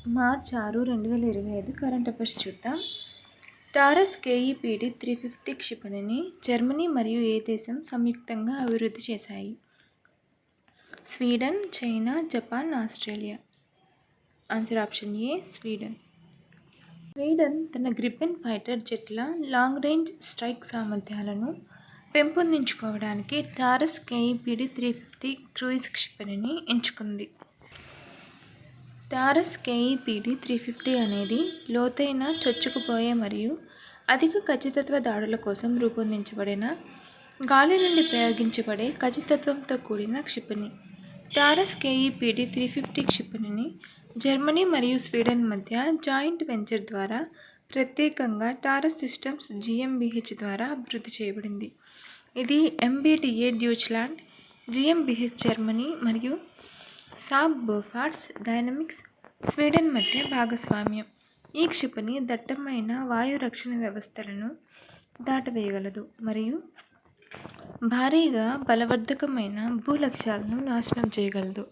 March 6, 2025 current affairs చూద్దాం. Taurus కేఈపీడీ 350 క్షిపణిని Germany మరియు ఏ దేశం సంయుక్తంగా అభివృద్ధి చేశాయి? Sweden, China, Japan, Australia. Answer option ఏ స్వీడన్. స్వీడన్ తన Gripen fighter జెట్ల long range strike సామర్థ్యాలను పెంపొందించుకోవడానికి టారస్ కేఈపీడీ 350 క్రూయిజ్ క్షిపణిని ఎంచుకుంది. టారస్ కేఈపీడీ 350 అనేది లోతైన, చొచ్చుకుపోయే మరియు అధిక ఖచ్చితత్వ దాడుల కోసం రూపొందించబడిన గాలి నుండి ప్రయోగించబడే ఖచ్చితత్వంతో కూడిన క్షిపణి. టారస్ కేఈపీడీ 350 క్షిపణిని జర్మనీ మరియు స్వీడన్ మధ్య జాయింట్ వెంచర్ ద్వారా ప్రత్యేకంగా టారస్ సిస్టమ్స్ జీఎంబీహెచ్ ద్వారా అభివృద్ధి చేయబడింది. ఇది ఎంబీడీఏ డ్యూచ్లాండ్, జీఎంబీహెచ్ జర్మనీ మరియు సాబ్ బోఫార్డ్స్ డైనమిక్స్ స్వీడన్ మధ్య భాగస్వామ్యం. ఈ క్షిపణి దట్టమైన వాయు రక్షణ వ్యవస్థలను దాటవేయగలదు మరియు భారీగా బలవర్ధకమైన భూ లక్ష్యాలను నాశనం చేయగలదు.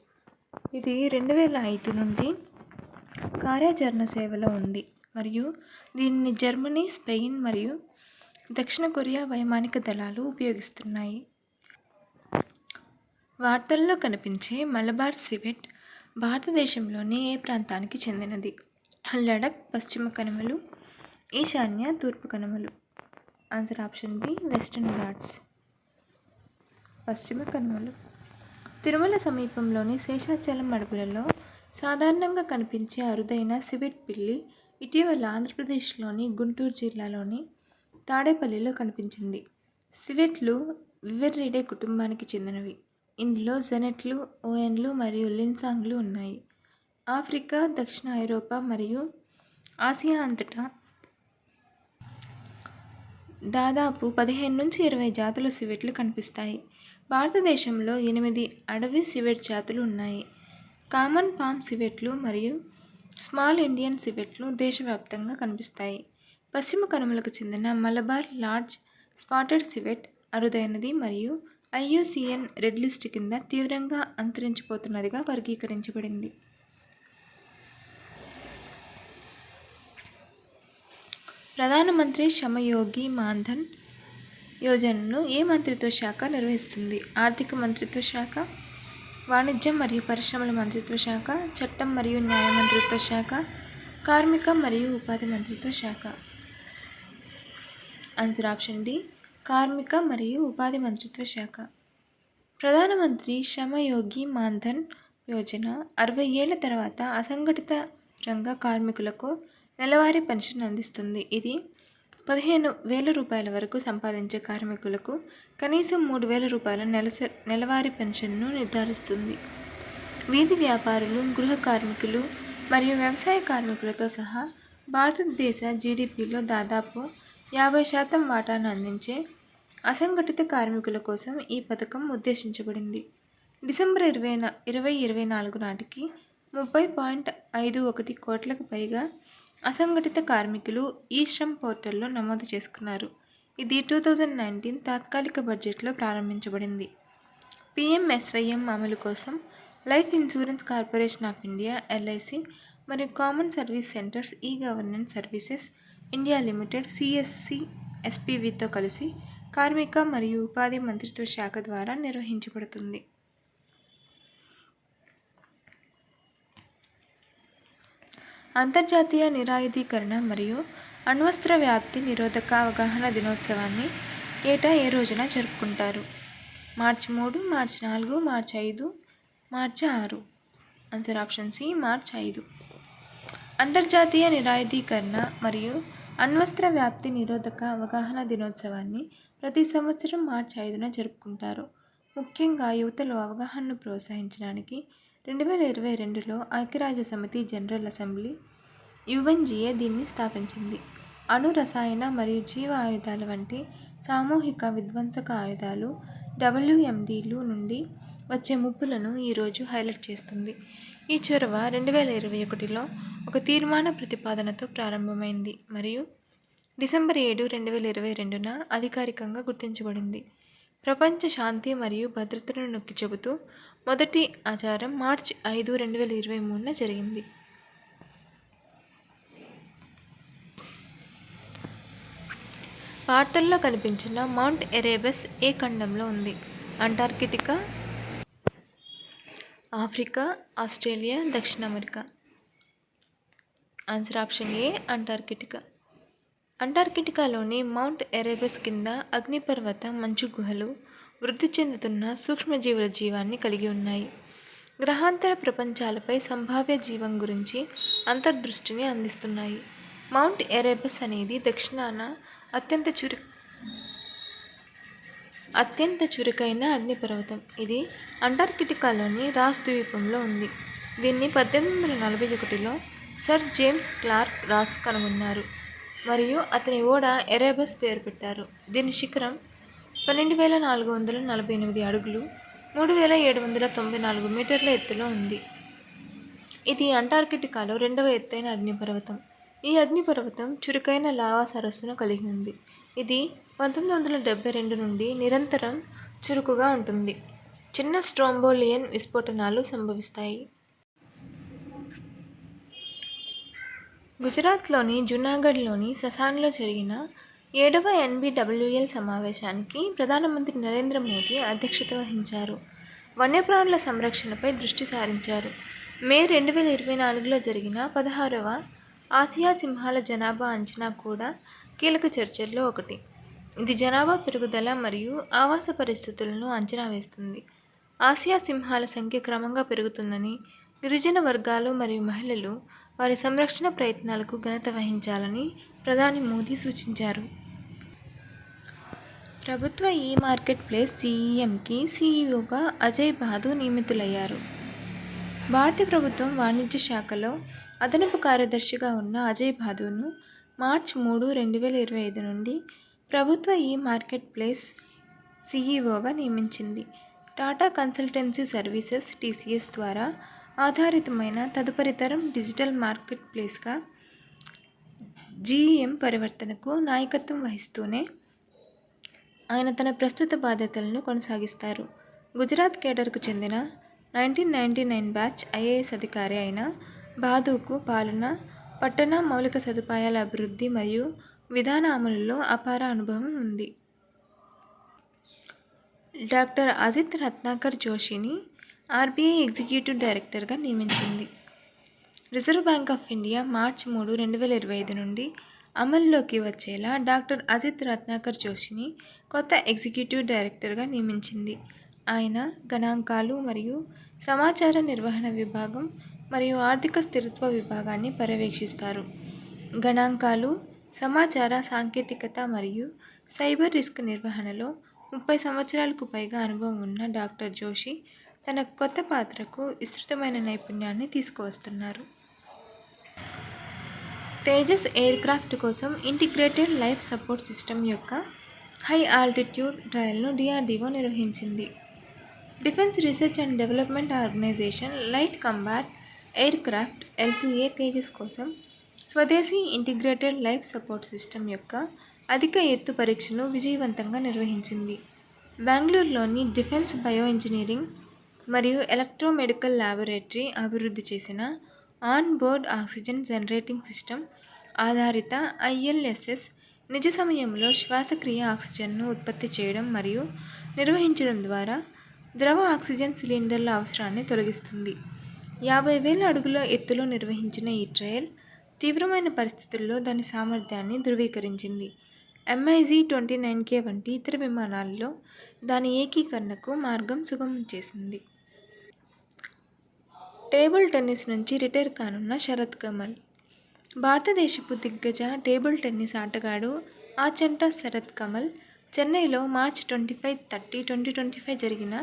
ఇది 2005 నుండి కార్యాచరణ సేవలో ఉంది మరియు దీనిని జర్మనీ, స్పెయిన్ మరియు దక్షిణ కొరియా వైమానిక దళాలు ఉపయోగిస్తున్నాయి. వార్తల్లో కనిపించే మలబార్ సివెట్ భారతదేశంలోని ఏ ప్రాంతానికి చెందినది? లడఖ్, పశ్చిమ కనుమలు, ఈశాన్య, తూర్పు కనుమలు. Answer option B Western Ghats. పశ్చిమ కనుమలు. తిరుమల సమీపంలోని శేషాచలం అడవులలో సాధారణంగా కనిపించే అరుదైన సివెట్ పిల్లి ఇటీవల ఆంధ్రప్రదేశ్లోని గుంటూరు జిల్లాలోని తాడేపల్లిలో కనిపించింది. సివెట్లు వివర్రిడే కుటుంబానికి చెందినవి. ఇందులో జెనెట్లు, ఓయన్లు మరియు లిన్సాంగ్లు ఉన్నాయి. ఆఫ్రికా, దక్షిణ ఐరోపా మరియు ఆసియా అంతటా దాదాపు 15 నుంచి 20 జాతుల సివెట్లు కనిపిస్తాయి. భారతదేశంలో 8 అడవి సివెట్ జాతులు ఉన్నాయి. కామన్ పామ్ సివెట్లు మరియు స్మాల్ ఇండియన్ సివెట్లు దేశవ్యాప్తంగా కనిపిస్తాయి. పశ్చిమ కనుమలకు చెందిన మలబార్ లార్జ్ స్పాటెడ్ సివెట్ అరుదైనది మరియు ఐయుసిఎన్ రెడ్ లిస్ట్ కింద తీవ్రంగా అంతరించిపోతున్నదిగా వర్గీకరించబడింది. ప్రధానమంత్రి శ్రమయోగి మాన్ధన్ యోజనను ఏ మంత్రిత్వ శాఖ నిర్వహిస్తుంది? ఆర్థిక మంత్రిత్వ శాఖ, వాణిజ్యం మరియు పరిశ్రమల మంత్రిత్వ శాఖ, చట్టం మరియు న్యాయ మంత్రిత్వ శాఖ, కార్మిక మరియు ఉపాధి మంత్రిత్వ శాఖ. ఆన్సర్ ఆప్షన్ డి కార్మిక మరియు ఉపాధి మంత్రిత్వ శాఖ. ప్రధానమంత్రి శ్రమయోగి మాన్ధన్ యోజన 60 ఏళ్ల తర్వాత అసంఘటిత రంగ కార్మికులకు నెలవారీ పెన్షన్ అందిస్తుంది. ఇది 15,000 రూపాయల వరకు సంపాదించే కార్మికులకు కనీసం 3,000 రూపాయల నెలవారీ పెన్షన్ను నిర్ధారిస్తుంది. వీధి వ్యాపారులు, గృహ కార్మికులు మరియు వ్యవసాయ కార్మికులతో సహా భారతదేశ జీడీపీలో దాదాపు 50% వాటాను అందించే అసంఘటిత కార్మికుల కోసం ఈ పథకం ఉద్దేశించబడింది. డిసెంబర్ 2024 నాటికి 30.51 కోట్లకు పైగా అసంఘటిత కార్మికులు ఈ శ్రమ్ పోర్టల్లో నమోదు చేసుకున్నారు. ఇది 2019 తాత్కాలిక బడ్జెట్లో ప్రారంభించబడింది. పిఎంఎస్వైఎం అమలు కోసం life insurance corporation of India LIC మరియు common service centres e governance services India limited సిఎస్సిఎస్పివితో కలిసి కార్మిక మరియు ఉపాధి మంత్రిత్వ శాఖ ద్వారా నిర్వహించబడుతుంది. అంతర్జాతీయ నిరాయుధీకరణ మరియు అణ్వస్త్ర వ్యాప్తి నిరోధక అవగాహన దినోత్సవాన్ని ఏటా ఏ రోజున జరుపుకుంటారు? మార్చి 3, మార్చి 4, మార్చి 5, మార్చి 6. ఆన్సర్ ఆప్షన్ సి మార్చి 5. అంతర్జాతీయ నిరాయుధీకరణ మరియు అణ్వస్త్ర వ్యాప్తి నిరోధక అవగాహన దినోత్సవాన్ని ప్రతి సంవత్సరం మార్చి 5న జరుపుకుంటారు. ముఖ్యంగా యువతలో అవగాహనను ప్రోత్సహించడానికి 2022లో ఐక్యరాజ్యసమితి జనరల్ అసెంబ్లీ యుఎన్జిఏ దీన్ని స్థాపించింది. అణు, రసాయన మరియు జీవ ఆయుధాల వంటి సామూహిక విధ్వంసక ఆయుధాలు WMDలు నుండి వచ్చే ముప్పులను ఈరోజు హైలైట్ చేస్తుంది. ఈ చొరవ 2021లో ఒక తీర్మాన ప్రతిపాదనతో ప్రారంభమైంది మరియు డిసెంబర్ 7, 2022న అధికారికంగా గుర్తించబడింది. ప్రపంచ శాంతి మరియు భద్రతను నొక్కి చెబుతూ మొదటి ఆచారం మార్చి 5, 2023న జరిగింది. వార్తల్లో కనిపించిన మౌంట్ ఎరేబస్ ఏ ఖండంలో ఉంది? అంటార్కిటికా, ఆఫ్రికా, ఆస్ట్రేలియా, దక్షిణ America. Answer option A Antarctica. అంటార్కిటికాలోని మౌంట్ ఎరేబస్ కింద అగ్నిపర్వత మంచు గుహలు వృద్ధి చెందుతున్న సూక్ష్మజీవుల జీవాన్ని కలిగి ఉన్నాయి. గ్రహాంతర ప్రపంచాలపై సంభావ్య జీవం గురించి అంతర్దృష్టిని అందిస్తున్నాయి. మౌంట్ ఎరేబస్ అనేది దక్షిణాన అత్యంత చురుకైన అగ్నిపర్వతం. ఇది అంటార్కిటికాలోని రాస్ ద్వీపంలో ఉంది. దీన్ని 1841లో సర్ జేమ్స్ క్లార్క్ రాస్ కనుగొన్నారు మరియు అతని ఓడ ఎరేబస్ పేరు పెట్టారు. దీని శిఖరం 12,448 అడుగులు 3,794 మీటర్ల ఎత్తులో ఉంది. ఇది అంటార్కిటికాలో రెండవ ఎత్తైన అగ్నిపర్వతం. ఈ అగ్నిపర్వతం చురుకైన లావా సరస్సును కలిగి ఉంది. ఇది 1972 నుండి నిరంతరం చురుకుగా ఉంటుంది. చిన్న స్ట్రోంబోలియన్ విస్ఫోటనాలు సంభవిస్తాయి. గుజరాత్లోని జునాగఢ్లోని ససాన్లో జరిగిన 7వ NBWL సమావేశానికి ప్రధానమంత్రి నరేంద్ర మోదీ అధ్యక్షత వహించారు. వన్యప్రాణుల సంరక్షణపై దృష్టి సారించారు. మే 2024లో జరిగిన 16వ ఆసియా సింహాల జనాభా అంచనా కూడా కీలక చర్చల్లో ఒకటి. ఇది జనాభా పెరుగుదల మరియు ఆవాస పరిస్థితులను అంచనా వేస్తుంది. ఆసియా సింహాల సంఖ్య క్రమంగా పెరుగుతుందని, గిరిజన వర్గాలు మరియు మహిళలు వారి సంరక్షణ ప్రయత్నాలకు ఘనత వహించాలని ప్రధాని మోదీ సూచించారు. ప్రభుత్వ మార్కెట్ ప్లేస్ జీఈఎంకి సీఈఓగా అజయ్ బాధు నియమితులయ్యారు. భారత ప్రభుత్వం వాణిజ్య శాఖలో అదనపు కార్యదర్శిగా ఉన్న అజయ్ బాధును మార్చి 3, 2025 నుండి ప్రభుత్వ మార్కెట్ ప్లేస్ సీఈఓగా నియమించింది. టాటా కన్సల్టెన్సీ సర్వీసెస్ TCS ద్వారా ఆధారితమైన తదుపరి తరం డిజిటల్ మార్కెట్ ప్లేస్గా జీఈఎం పరివర్తనకు నాయకత్వం వహిస్తూనే ఆయన తన ప్రస్తుత బాధ్యతలను కొనసాగిస్తారు. గుజరాత్ కేడర్కు చెందిన 1999 బ్యాచ్ IAS అధికారి అయిన బాధుకు పాలన, పట్టణ మౌలిక సదుపాయాల అభివృద్ధి మరియు విధాన అమలులో అపార అనుభవం ఉంది. డాక్టర్ అజిత్ రత్నాకర్ జోషిని RBI ఎగ్జిక్యూటివ్ డైరెక్టర్గా నియమించింది. Reserve Bank of India March 3, 2025 నుండి అమల్లోకి వచ్చేలా డాక్టర్ అజిత్ రత్నాకర్ జోషిని కొత్త ఎగ్జిక్యూటివ్ డైరెక్టర్గా నియమించింది. ఆయన గణాంకాలు మరియు సమాచార నిర్వహణ విభాగం మరియు ఆర్థిక స్థిరత్వ విభాగాన్ని పర్యవేక్షిస్తారు. గణాంకాలు, సమాచార సాంకేతికత మరియు సైబర్ రిస్క్ నిర్వహణలో 30 సంవత్సరాలకు పైగా అనుభవం ఉన్న డాక్టర్ జోషి తన కొత్త పాత్రకు విస్తృతమైన నైపుణ్యాన్ని తీసుకువస్తున్నారు. తేజస్ ఎయిర్క్రాఫ్ట్ కోసం ఇంటిగ్రేటెడ్ లైఫ్ సపోర్ట్ సిస్టమ్ యొక్క హై ఆల్టిట్యూడ్ ట్రయల్ను DRDO నిర్వహించింది. Defence Research and Development Organisation light combat aircraft LCA Tejas కోసం స్వదేశీ ఇంటిగ్రేటెడ్ లైఫ్ సపోర్ట్ సిస్టమ్ యొక్క అధిక ఎత్తు పరీక్షను విజయవంతంగా నిర్వహించింది. బెంగళూరులోని డిఫెన్స్ బయో ఇంజనీరింగ్ మరియు ఎలక్ట్రోమెడికల్ ల్యాబొరేటరీ అభివృద్ధి చేసిన on board oxygen generating system ఆధారిత ILSS నిజ సమయంలో శ్వాసక్రియ ఆక్సిజన్ను ఉత్పత్తి చేయడం మరియు నిర్వహించడం ద్వారా ద్రవ ఆక్సిజన్ సిలిండర్ల అవసరాన్ని తొలగిస్తుంది. 50,000 అడుగుల ఎత్తులో నిర్వహించిన ఈ ట్రయల్ తీవ్రమైన పరిస్థితుల్లో దాని సామర్థ్యాన్ని ధృవీకరించింది. MiG-29K వంటి ఇతర విమానాల్లో దాని ఏకీకరణకు మార్గం సుగమం చేసింది. టేబుల్ టెన్నిస్ నుంచి రిటైర్ కానున్న శరత్ కమల్. భారతదేశపు దిగ్గజ టేబుల్ టెన్నిస్ ఆటగాడు ఆచంట శరత్ కమల్ చెన్నైలో మార్చి 25, 30, 2025 జరిగిన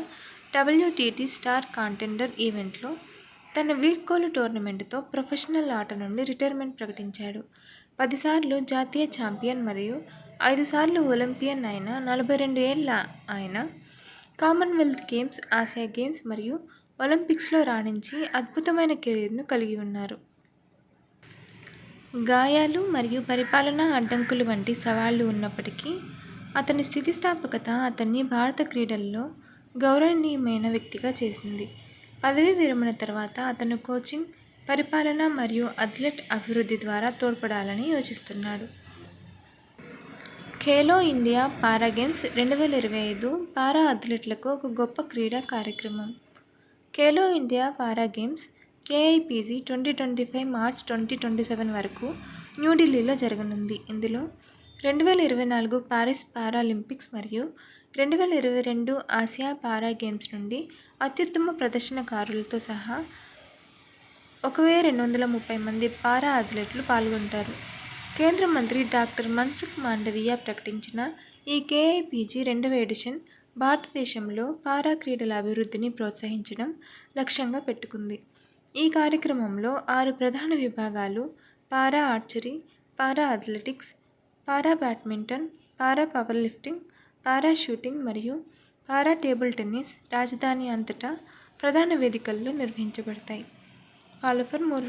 WTT స్టార్ కాంటెండర్ ఈవెంట్లో తన వీడ్కోలు టోర్నమెంటుతో ప్రొఫెషనల్ ఆట నుండి రిటైర్మెంట్ ప్రకటించాడు. 10 సార్లు జాతీయ ఛాంపియన్ మరియు 5 సార్లు ఒలింపియన్ అయిన 42 ఏళ్ల ఆయన కామన్వెల్త్ గేమ్స్, ఆసియా గేమ్స్ మరియు ఒలింపిక్స్లో రాణించి అద్భుతమైన కెరీర్ను కలిగి ఉన్నారు. గాయాలు మరియు పరిపాలనా అడ్డంకులు వంటి సవాళ్లు ఉన్నప్పటికీ అతని స్థితిస్థాపకత అతన్ని భారత క్రీడల్లో గౌరవనీయమైన వ్యక్తిగా చేసింది. పదవీ విరమణ తర్వాత అతను కోచింగ్, పరిపాలన మరియు అథ్లెట్ అభివృద్ధి ద్వారా తోడ్పడాలని యోచిస్తున్నాడు. ఖేలో ఇండియా పారా గేమ్స్ 2025 పారా అథ్లెట్లకు ఒక గొప్ప క్రీడా కార్యక్రమం. ఖేలో ఇండియా పారా గేమ్స్ KIPG 2025 మార్చ్ 2027 వరకు న్యూఢిల్లీలో జరగనుంది. ఇందులో 2024 పారిస్ పారాలింపిక్స్ మరియు 2022 ఆసియా పారా గేమ్స్ నుండి అత్యుత్తమ ప్రదర్శనకారులతో సహా 1230 మంది పారా అథ్లెట్లు పాల్గొంటారు. కేంద్ర మంత్రి డాక్టర్ మన్సుఖ్ మాండవీయ ప్రకటించిన ఈ KIPG 2వ ఎడిషన్ భారతదేశంలో పారా క్రీడల అభివృద్ధిని ప్రోత్సహించడం లక్ష్యంగా పెట్టుకుంది. ఈ కార్యక్రమంలో 6 ప్రధాన విభాగాలు పారా ఆర్చరీ, పారా అథ్లెటిక్స్, పారా బ్యాడ్మింటన్, పారా పవర్ లిఫ్టింగ్, పారా షూటింగ్ మరియు పారా టేబుల్ టెన్నిస్ రాజధాని అంతటా ప్రధాన వేదికల్లో నిర్వహించబడతాయి. Follow for more